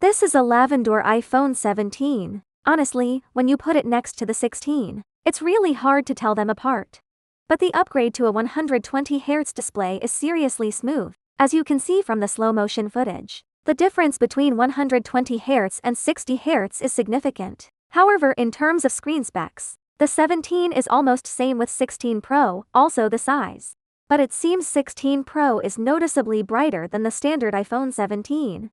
This is a lavender iPhone 17. Honestly, when you put it next to the 16, it's really hard to tell them apart. But the upgrade to a 120Hz display is seriously smooth, as you can see from the slow motion footage. The difference between 120Hz and 60Hz is significant. However, in terms of screen specs, the 17 is almost same with 16 Pro, also the size. But it seems 16 Pro is noticeably brighter than the standard iPhone 17.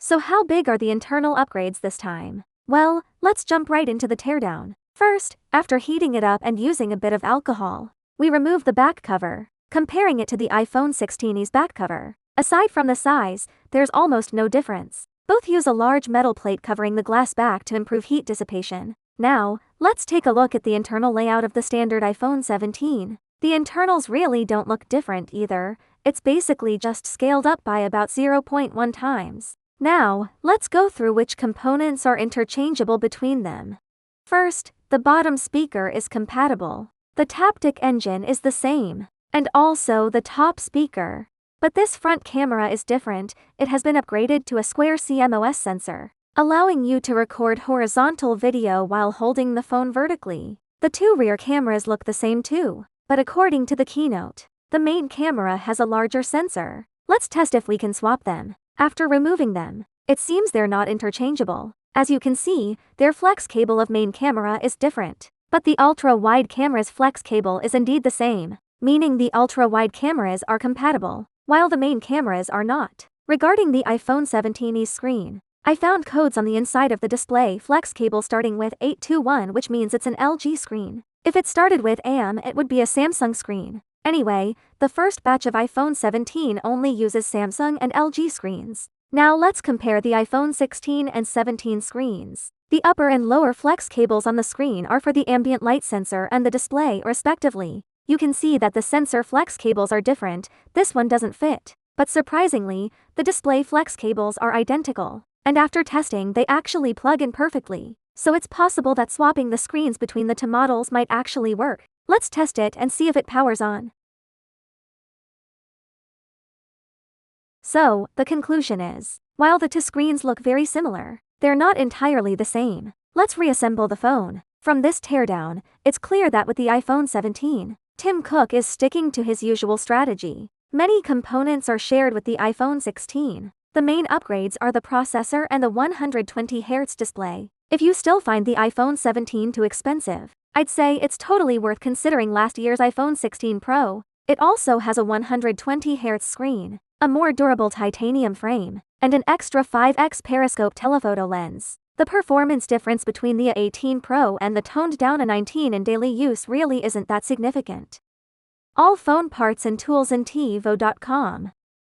So how big are the internal upgrades this time? Well, let's jump right into the teardown. First, after heating it up and using a bit of alcohol, we remove the back cover, comparing it to the iPhone 16's back cover. Aside from the size, there's almost no difference. Both use a large metal plate covering the glass back to improve heat dissipation. Now, let's take a look at the internal layout of the standard iPhone 17. The internals really don't look different either, it's basically just scaled up by about 0.1 times. Now, let's go through which components are interchangeable between them. First, the bottom speaker is compatible. The Taptic engine is the same, and also the top speaker. But this front camera is different, it has been upgraded to a square CMOS sensor, allowing you to record horizontal video while holding the phone vertically. The two rear cameras look the same too, but according to the keynote, the main camera has a larger sensor. Let's test if we can swap them. After removing them, it seems they're not interchangeable. As you can see, their flex cable of main camera is different, but the ultra-wide camera's flex cable is indeed the same, meaning the ultra-wide cameras are compatible, while the main cameras are not. Regarding the iPhone 17's screen, I found codes on the inside of the display flex cable starting with 821, which means it's an LG screen. If it started with AM, it would be a Samsung screen. Anyway, the first batch of iPhone 17 only uses Samsung and LG screens. Now let's compare the iPhone 16 and 17 screens. The upper and lower flex cables on the screen are for the ambient light sensor and the display respectively. You can see that the sensor flex cables are different, this one doesn't fit. But surprisingly, the display flex cables are identical. And after testing, they actually plug in perfectly. So it's possible that swapping the screens between the two models might actually work. Let's test it and see if it powers on. So, the conclusion is, while the two screens look very similar, they're not entirely the same. Let's reassemble the phone. From this teardown, it's clear that with the iPhone 17, Tim Cook is sticking to his usual strategy. Many components are shared with the iPhone 16. The main upgrades are the processor and the 120Hz display. If you still find the iPhone 17 too expensive, I'd say it's totally worth considering last year's iPhone 16 Pro. It also has a 120Hz screen, a more durable titanium frame, and an extra 5x periscope telephoto lens. The performance difference between the 18 Pro and the toned-down A19 in daily use really isn't that significant. All phone parts and tools in Teevo.com.